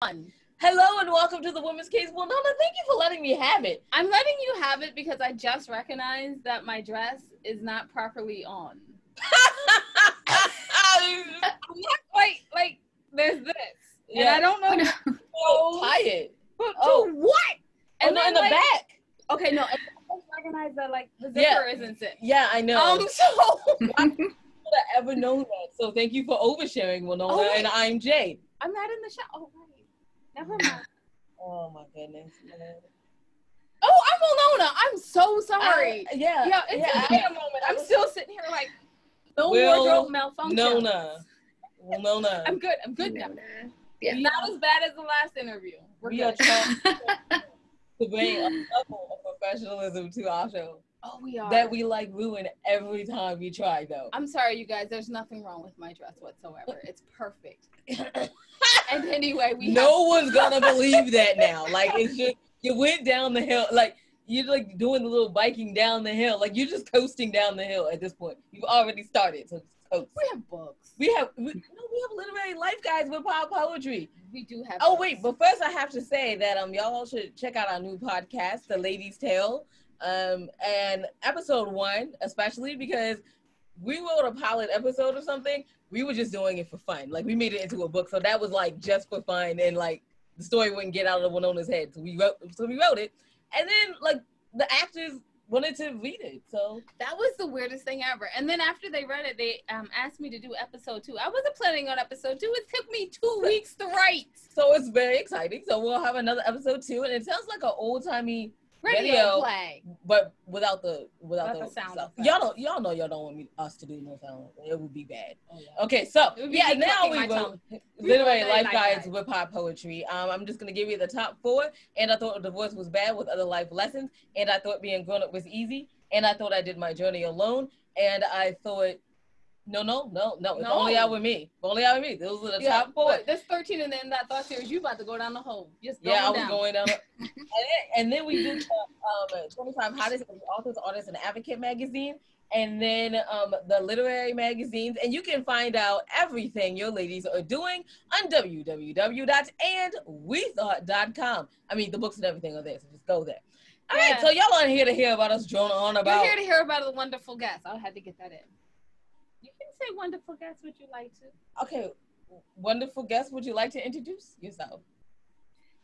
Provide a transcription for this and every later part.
Hello and welcome to the Women's Case. Well, Nona, thank you for letting me have it. I'm letting you have it because I just recognized that my dress is not properly on. I'm not quite like there's this, and I don't know. Tie it. But to what? And then in the back. Okay, no. I just recognize that like the zipper isn't it. Yeah, I know. So I would have ever known that. So thank you for oversharing, Winona, and I'm Jade. I'm not in the shop. Oh, right. Never mind. Oh my goodness. Oh, I'm Winona. I'm so sorry. It's a moment. I'm still sitting here like no wardrobe malfunction. Nona. I'm good now. Yeah. Not as bad as the last interview. We are trying to bring a level of professionalism to our show. Oh, we are. That we like ruin every time we try, though. I'm sorry, you guys. There's nothing wrong with my dress whatsoever. It's perfect. And anyway, one's gonna believe that now. Like, it's just, you went down the hill, like, you're like doing the little biking down the hill. Like, you're just coasting down the hill at this point. You've already started, so just coast. We have books. We have literary life guides with pop poetry. We do have books. Wait, but first I have to say that y'all should check out our new podcast, The Lady's Tale. And episode 1, especially because we wrote a pilot episode or something. We were just doing it for fun. Like, we made it into a book. So that was like just for fun. And like the story wouldn't get out of Winona's head. So we wrote it. And then like the actors wanted to read it. So that was the weirdest thing ever. And then after they read it, they asked me to do episode 2. I wasn't planning on episode 2. It took me 2 weeks to write. So it's very exciting. So we'll have another episode 2. And it sounds like an old-timey radio play, but without the sound stuff. Y'all know y'all don't want us to do no sound. It would be bad. Oh, yeah. Okay, so now we wrote literary life guides with pop poetry. I'm just gonna give you the top 4. And I thought divorce was bad with other life lessons. And I thought being grown up was easy. And I thought I did my journey alone. And I thought no. It's only out with me. Those are the top 4. There's 13 and then that thought series. You about to go down the hole. I was going down. and then we do 25 hottest authors, artists, and advocate magazine. And then the literary magazines. And you can find out everything your ladies are doing on www.andwethought.com. I mean, the books and everything are there, so just go there. All right, so y'all aren't here to hear about us droning on about. You're here to hear about the wonderful guests. I had to get that in. You can say wonderful guest, would you like to? Okay, wonderful guest, would you like to introduce yourself?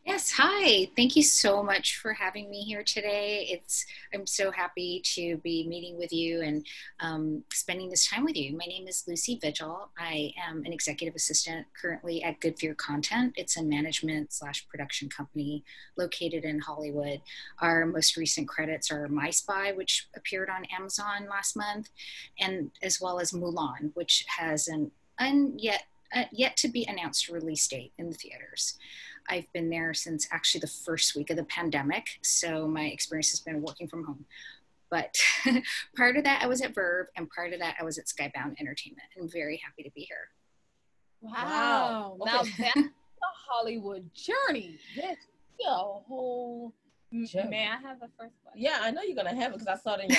Yes, hi. Thank you so much for having me here today. I'm so happy to be meeting with you and spending this time with you. My name is Lucy Vigil. I am an executive assistant currently at Good Fear Content. It's a management/production company located in Hollywood. Our most recent credits are My Spy, which appeared on Amazon last month, and as well as Mulan, which has an yet to be announced release date in the theaters. I've been there since actually the first week of the pandemic, so my experience has been working from home. But prior to that, I was at Verve, and prior to that, I was at Skybound Entertainment. I'm very happy to be here. Wow. Okay. Now that's a Hollywood journey. That's a whole journey. May I have the first question? Yeah, I know you're going to have it because I saw it in your...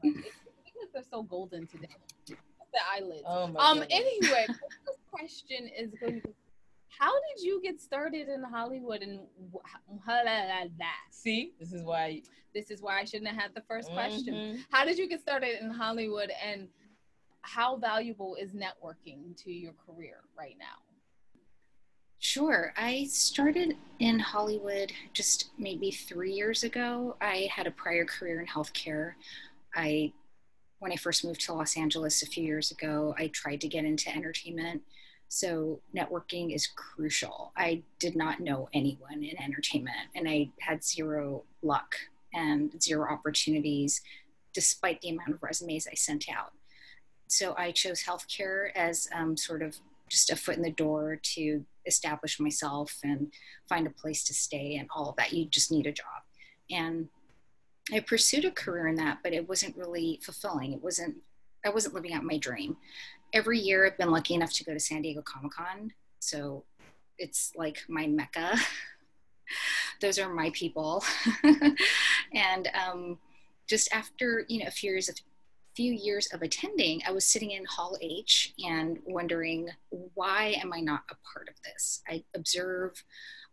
because they're so golden today. The eyelids. Oh my goodness. Anyway, the question is going to be, how did you get started in Hollywood and See, this is why I shouldn't have had the first question. How did you get started in Hollywood and how valuable is networking to your career right now? Sure. I started in Hollywood just maybe 3 years ago. I had a prior career in healthcare. When I first moved to Los Angeles a few years ago, I tried to get into entertainment. So networking is crucial. I did not know anyone in entertainment, and I had zero luck and zero opportunities despite the amount of resumes I sent out. So I chose healthcare as sort of just a foot in the door to establish myself and find a place to stay and all of that. You just need a job. And I pursued a career in that, but it wasn't really fulfilling. I wasn't living out my dream. Every year I've been lucky enough to go to San Diego Comic-Con. So it's like my Mecca. Those are my people. And just after, a few years of few years of attending, I was sitting in Hall H and wondering, why am I not a part of this? I observe,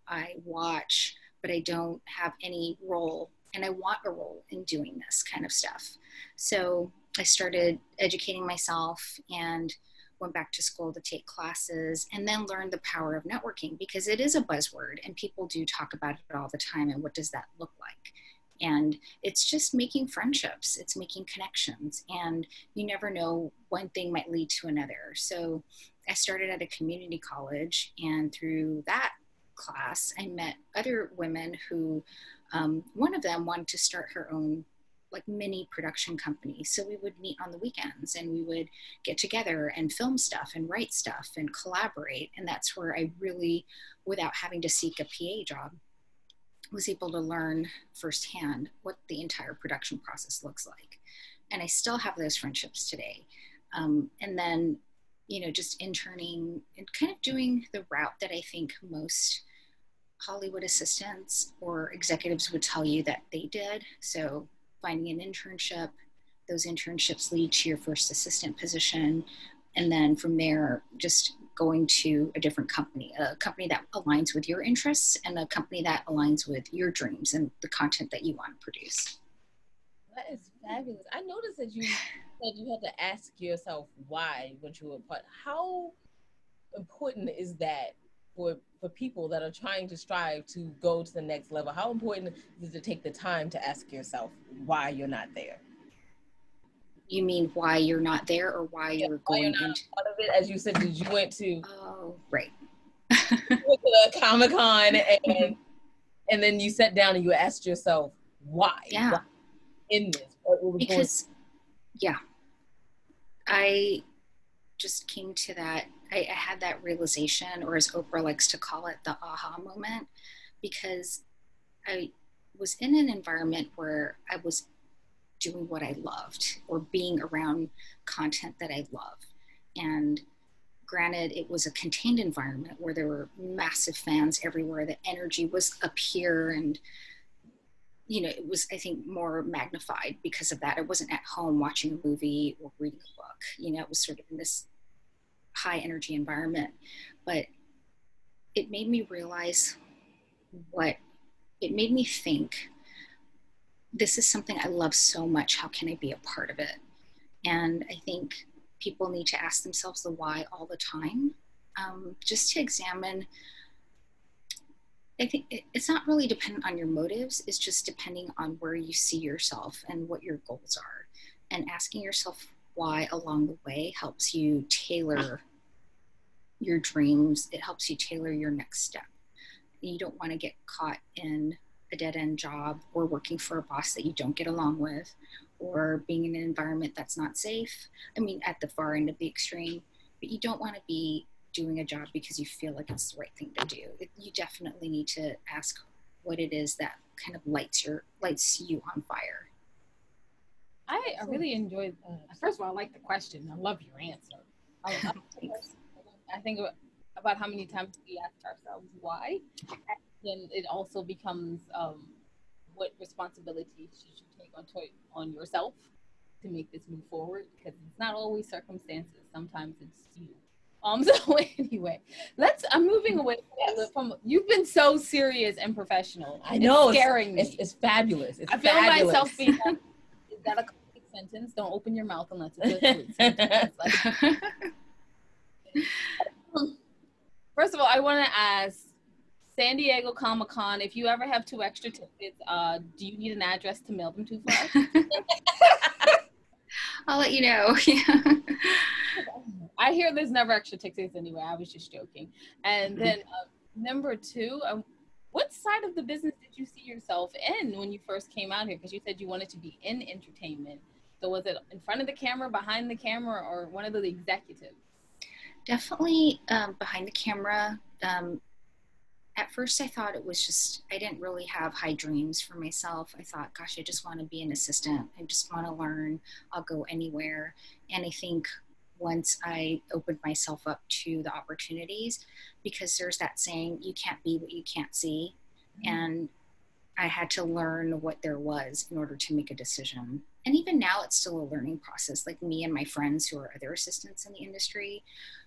I watch, but I don't have any role, and I want a role in doing this kind of stuff. So I started educating myself and went back to school to take classes, and then learned the power of networking, because it is a buzzword and people do talk about it all the time. And what does that look like? And it's just making friendships, it's making connections, and you never know, one thing might lead to another. So I started at a community college, and through that class, I met other women who, one of them wanted to start her own like mini production company. So we would meet on the weekends and we would get together and film stuff and write stuff and collaborate. And that's where I really, without having to seek a PA job, was able to learn firsthand what the entire production process looks like. And I still have those friendships today. And then, you know, just interning and kind of doing the route that I think most Hollywood assistants or executives would tell you that they did. So finding an internship, those internships lead to your first assistant position. And then from there, just going to a different company, a company that aligns with your interests and a company that aligns with your dreams and the content that you want to produce. That is fabulous. I noticed that you said you had to ask yourself why when you were part. How important is that for people that are trying to strive to go to the next level? How important is it to take the time to ask yourself why you're not there? You mean why you're not there, or why you're going into part of it? As you said, did you went to right. You went to the Comic-Con and then you sat down and you asked yourself why? Yeah. Why in this? Because I just came to that. I had that realization, or as Oprah likes to call it, the aha moment, because I was in an environment where I was doing what I loved, or being around content that I love. And granted, it was a contained environment where there were massive fans everywhere. The energy was up here, and you know, it was, I think, more magnified because of that. I wasn't at home watching a movie or reading a book. You know, it was sort of in this high energy environment. But it made me realize it made me think, this is something I love so much. How can I be a part of it? And I think people need to ask themselves the why all the time, just to examine. I think it's not really dependent on your motives. It's just depending on where you see yourself and what your goals are. And asking yourself why along the way helps you tailor your dreams. It helps you tailor your next step. You don't want to get caught in a dead-end job, or working for a boss that you don't get along with, or being in an environment that's not safe. I mean, at the far end of the extreme. But you don't want to be doing a job because you feel like it's the right thing to do. You definitely need to ask what it is that kind of lights you on fire. I really enjoyed. First of all, I like the question. I love your answer. I think about how many times we ask ourselves why, and then it also becomes what responsibility should you take on yourself to make this move forward, because it's not always circumstances. Sometimes it's you. So anyway, I'm moving away from, you've been so serious and professional. I know. It's scaring me. It's fabulous. I feel myself being like, is that a complete sentence? Don't open your mouth unless it's a complete sentence. First of all, I want to ask, San Diego Comic-Con, if you ever have 2 extra tickets, do you need an address to mail them to for us? I'll let you know. I hear there's never extra tickets anyway. I was just joking. And then number 2, what side of the business did you see yourself in when you first came out here? Because you said you wanted to be in entertainment. So was it in front of the camera, behind the camera, or one of the executives? Definitely behind the camera. At first I thought it was just, I didn't really have high dreams for myself. I thought, gosh, I just want to be an assistant. I just want to learn. I'll go anywhere. And I think once I opened myself up to the opportunities, because there's that saying, you can't be what you can't see. Mm-hmm. And I had to learn what there was in order to make a decision. And even now, it's still a learning process. Like me and my friends who are other assistants in the industry,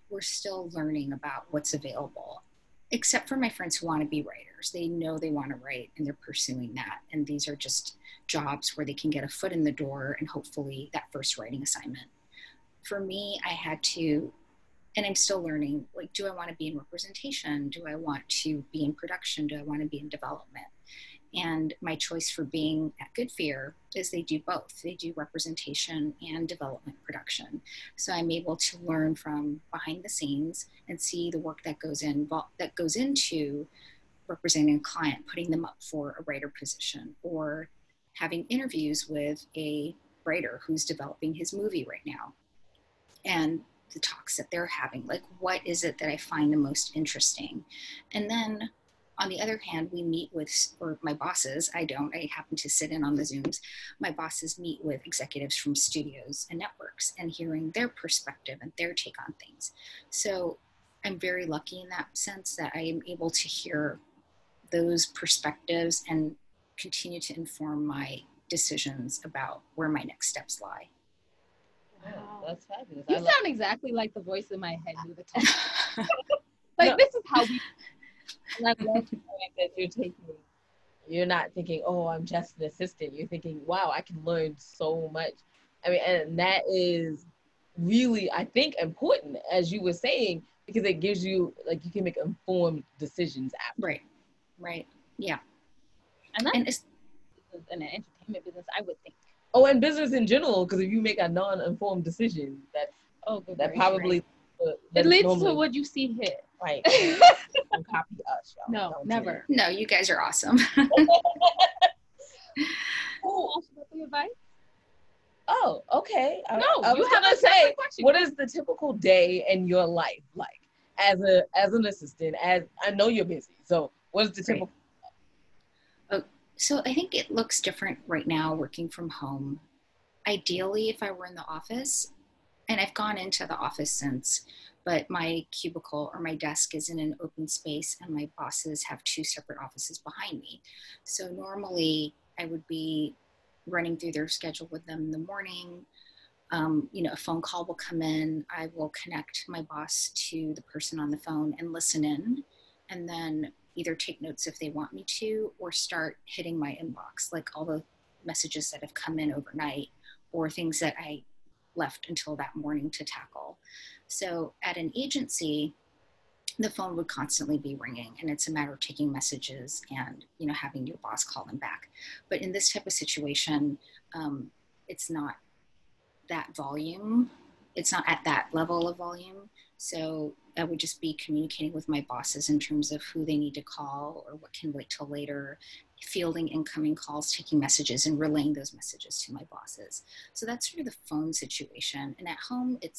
we're still learning about what's available, except for my friends who want to be writers. They know they want to write and they're pursuing that. And these are just jobs where they can get a foot in the door and hopefully that first writing assignment. For me, I had to, and I'm still learning, like, do I want to be in representation? Do I want to be in production? Do I want to be in development? And my choice for being at Good Fear is they do both. They do representation and development production. So I'm able to learn from behind the scenes and see the work that goes into representing a client, putting them up for a writer position, or having interviews with a writer who's developing his movie right now. And the talks that they're having, like, what is it that I find the most interesting? And then on the other hand, we meet with, or my bosses, I happen to sit in on the Zooms. My bosses meet with executives from studios and networks and hearing their perspective and their take on things. So I'm very lucky in that sense that I am able to hear those perspectives and continue to inform my decisions about where my next steps lie. Wow, that's fabulous. You sound exactly like the voice in my head you were talking. Like, no. This is how we. And I love the point that you're not thinking, oh, I'm just an assistant. You're thinking, wow, I can learn so much. I mean, and that is really, I think, important, as you were saying, because it gives you, like, you can make informed decisions after. Right. Yeah. And that's in an entertainment business, I would think. Oh, and business in general, because if you make a non-informed decision, that probably it leads to what you see here. Right. Don't copy us, y'all. No, never. No, you guys are awesome. The advice? Oh, okay. I was gonna say, what is the typical day in your life like as an assistant? As I know you're busy, so what is the typical? So I think it looks different right now working from home. Ideally, if I were in the office, and I've gone into the office since, but my cubicle or my desk is in an open space and my bosses have 2 separate offices behind me. So normally I would be running through their schedule with them in the morning. A phone call will come in. I will connect my boss to the person on the phone and listen in, and then either take notes if they want me to, or start hitting my inbox, like all the messages that have come in overnight or things that I left until that morning to tackle. So at an agency, the phone would constantly be ringing, and it's a matter of taking messages and, having your boss call them back. But in this type of situation, it's not that volume. It's not at that level of volume. So I would just be communicating with my bosses in terms of who they need to call or what can wait till later, fielding incoming calls, taking messages, and relaying those messages to my bosses. So that's sort of the phone situation. And at home, it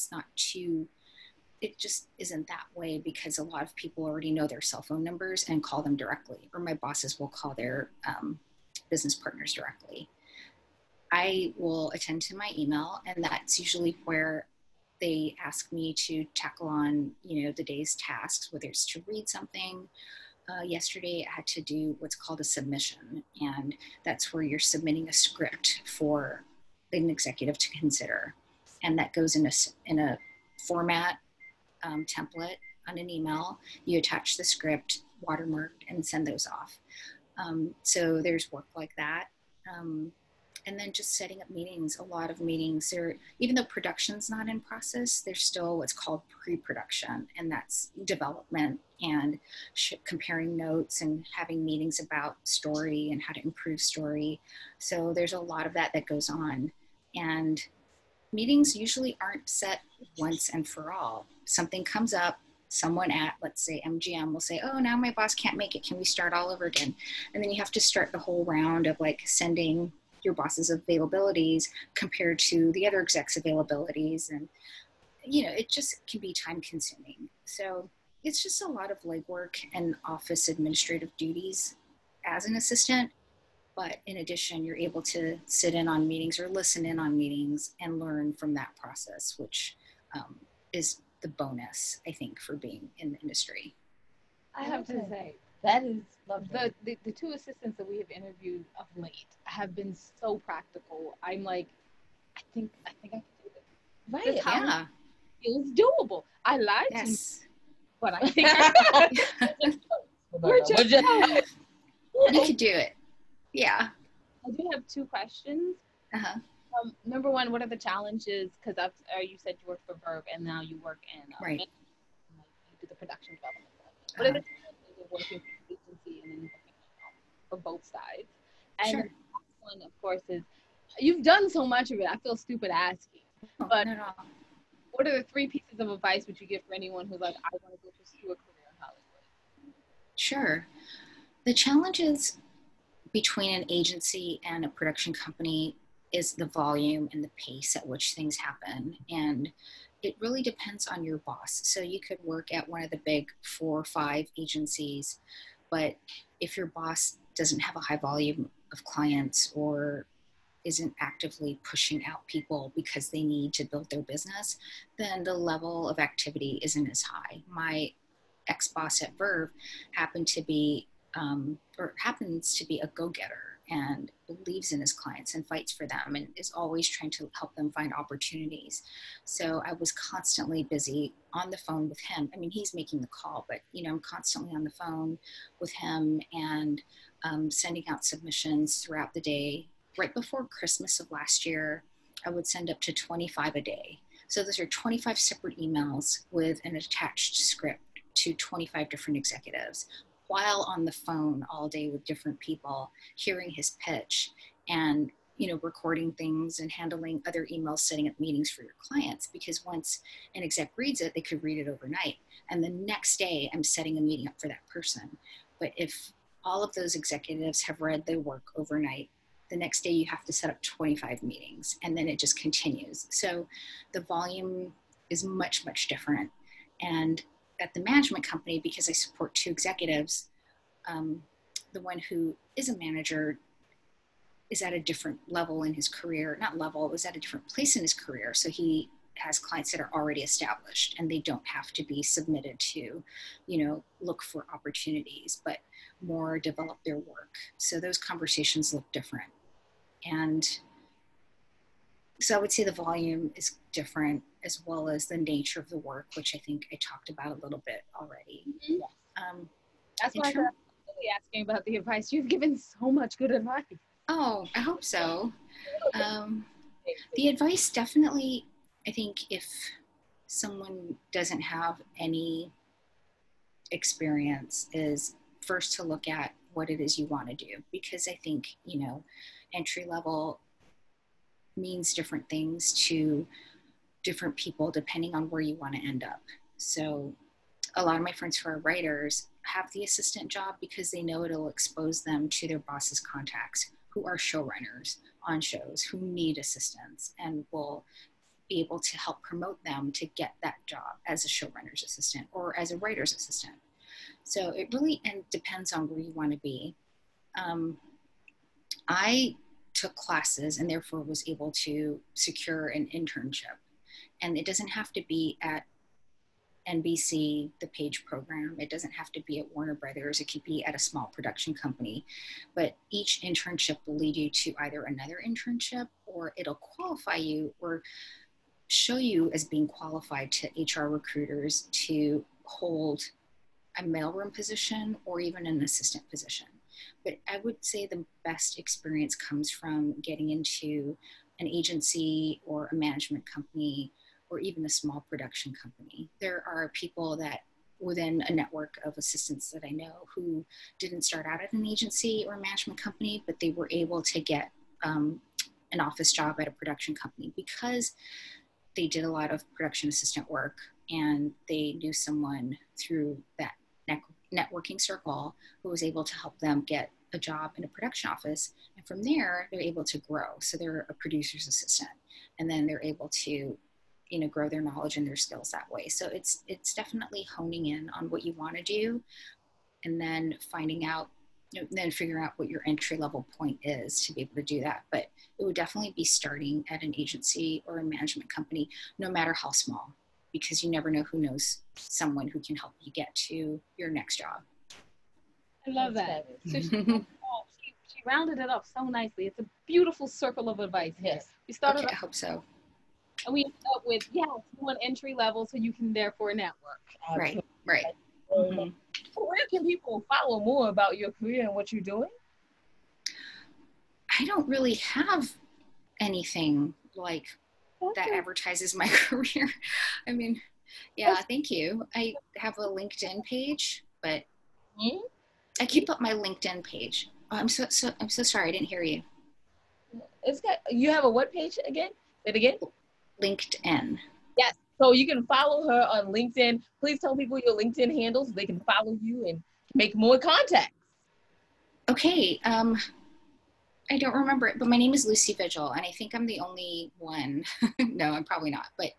just isn't that way because a lot of people already know their cell phone numbers and call them directly, or my bosses will call their business partners directly. I will attend to my email, and that's usually where they ask me to tackle on, the day's tasks, whether it's to read something. Yesterday, I had to do what's called a submission, and that's where you're submitting a script for an executive to consider, and that goes in a format template on an email. You attach the script, watermarked, and send those off. So there's work like that. And then just setting up meetings, a lot of meetings. Even though production's not in process, there's still what's called pre-production, and that's development and comparing notes and having meetings about story and how to improve story. So there's a lot of that goes on. And meetings usually aren't set once and for all. Something comes up, someone at, let's say, MGM will say, oh, now my boss can't make it. Can we start all over again? And then you have to start the whole round of sending your boss's availabilities compared to the other execs' availabilities. And, it just can be time consuming. So it's just a lot of legwork and office administrative duties as an assistant. But in addition, you're able to sit in on meetings or listen in on meetings and learn from that process, which is the bonus, I think, for being in the industry. I have to say, That is lovely. The two assistants that we have interviewed of late have been so practical. I'm like, I think I can do this. Right. This yeah. Feels doable. I lied to you, but I think we're just you could do it. Yeah. I do have two questions. Uh-huh. Number one, what are the challenges? Because you said you work for Verve and now you work in right. You do the production development. What are the challenges of working for an agency and then for both sides? And the next one, of course, is you've done so much of it. I feel stupid asking, but what are the 3 pieces of advice would you give for anyone who's like, I want to go pursue a career in Hollywood? Sure. The challenges between an agency and a production company is the volume and the pace at which things happen. And it really depends on your boss. So you could work at one of the big 4 or 5 agencies, but if your boss doesn't have a high volume of clients or isn't actively pushing out people because they need to build their business, then the level of activity isn't as high. My ex-boss at Verve happens to be a go-getter and believes in his clients and fights for them and is always trying to help them find opportunities. So I was constantly busy on the phone with him. I mean, he's making the call, but I'm constantly on the phone with him and sending out submissions throughout the day. Right before Christmas of last year, I would send up to 25 a day. So those are 25 separate emails with an attached script to 25 different executives, while on the phone all day with different people, hearing his pitch and, recording things and handling other emails, setting up meetings for your clients. Because once an exec reads it, they could read it overnight. And the next day I'm setting a meeting up for that person. But if all of those executives have read their work overnight, the next day you have to set up 25 meetings and then it just continues. So the volume is much, much different. And at the management company, because I support 2 executives, the one who is a manager is at a different level in his career, is at a different place in his career. So he has clients that are already established and they don't have to be submitted to, look for opportunities, but more develop their work. So those conversations look different. And so I would say the volume is different, as well as the nature of the work, which I think I talked about a little bit already. Mm-hmm. That's why I'm really asking about the advice. You've given so much good advice. Oh, I hope so. The advice definitely, I think if someone doesn't have any experience, is first to look at what it is you want to do. Because I think, entry level means different things to different people depending on where you want to end up. So a lot of my friends who are writers have the assistant job because they know it'll expose them to their boss's contacts who are showrunners on shows who need assistants and will be able to help promote them to get that job as a showrunner's assistant or as a writer's assistant. So it really depends on where you want to be. I took classes and therefore was able to secure an internship. And it doesn't have to be at NBC, the Page program. It doesn't have to be at Warner Brothers. It could be at a small production company. But each internship will lead you to either another internship, or it'll qualify you or show you as being qualified to HR recruiters to hold a mailroom position or even an assistant position. But I would say the best experience comes from getting into an agency or a management company or even a small production company. There are people that within a network of assistants that I know who didn't start out at an agency or a management company, but they were able to get an office job at a production company because they did a lot of production assistant work and they knew someone through that networking circle who was able to help them get a job in a production office. And from there, they're able to grow. So they're a producer's assistant. And then they're able to, grow their knowledge and their skills that way. So it's definitely honing in on what you want to do and then finding out, then figuring out what your entry level point is to be able to do that. But it would definitely be starting at an agency or a management company, no matter how small, because you never know who knows someone who can help you get to your next job. I love that. So she rounded it up so nicely. It's a beautiful circle of advice. Yes. We started. Okay, I hope so. And we ended up with you want entry level, so you can therefore network. Right. Mm-hmm. So where can people follow more about your career and what you're doing? I don't really have anything like that advertises my career. I mean, yeah, thank you. I have a LinkedIn page, but I keep up my LinkedIn page. Oh, I'm so sorry. I didn't hear you. You have a what page again? Say it again. LinkedIn. Yes. So you can follow her on LinkedIn. Please tell people your LinkedIn handles so they can follow you and make more contacts. Okay. I don't remember it, but my name is Lucy Vigil, and I think I'm the only one. No, I'm probably not, but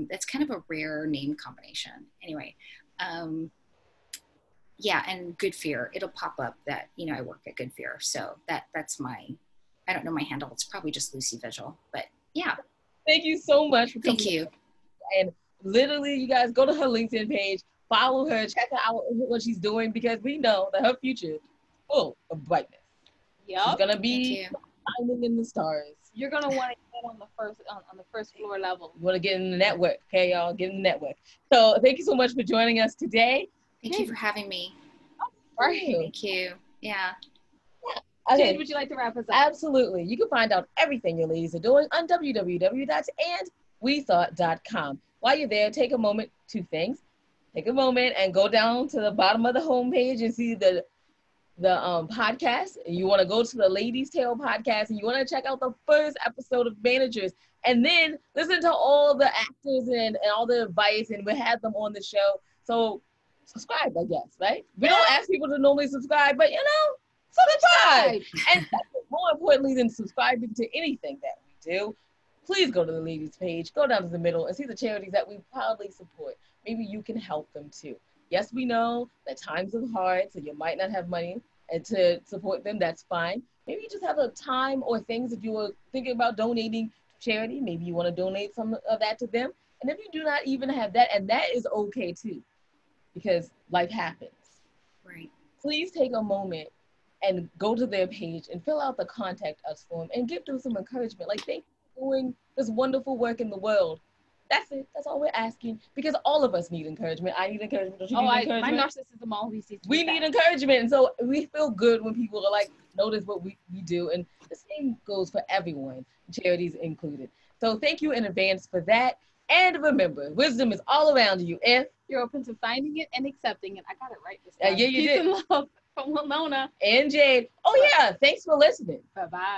that's kind of a rare name combination. Anyway, yeah, and Good Fear. It'll pop up that, I work at Good Fear. So that's I don't know my handle. It's probably just Lucy Vigil, but yeah. Thank you so much for coming. Thank you. And literally, you guys go to her LinkedIn page, follow her, check out what she's doing, because we know that her future is full of brightness. Yep. She's gonna be shining in the stars. You're gonna want to get on the first floor level. You want to get in the network, okay, y'all? Get in the network. So thank you so much for joining us today. Thank you for having me. Right. Thank you. Yeah. Okay. Jade, would you like to wrap us up? Absolutely. You can find out everything your ladies are doing on www.andwethought.com. While you're there, take a moment, two things. Take a moment and go down to the bottom of the homepage and see the podcast. And you want to go to the Ladies Tale podcast and you want to check out the first episode of Managers. And then listen to all the actors and all the advice, and we had them on the show. So subscribe, I guess, right? We don't ask people to normally subscribe, but subscribe. And more importantly than subscribing to anything that we do, please go to the ladies page, go down to the middle and see the charities that we proudly support. Maybe you can help them too. Yes, we know that times are hard, so you might not have money and to support them. That's fine. Maybe you just have a time or things that you were thinking about donating to charity. Maybe you want to donate some of that to them. And if you do not even have that, and that is okay too, because life happens. Right. Please take a moment and go to their page and fill out the contact us form and give them some encouragement. Like, thank you for doing this wonderful work in the world. That's it. That's all we're asking, because all of us need encouragement. I need encouragement. Don't you need encouragement? My narcissism always needs to We need encouragement. And so we feel good when people are like, notice what we do. And the same goes for everyone, charities included. So thank you in advance for that. And remember, wisdom is all around you if you're open to finding it and accepting it. I got it right this time. Yeah, you did. Peace and love from Winona and Jade. Oh yeah, thanks for listening. Bye-bye.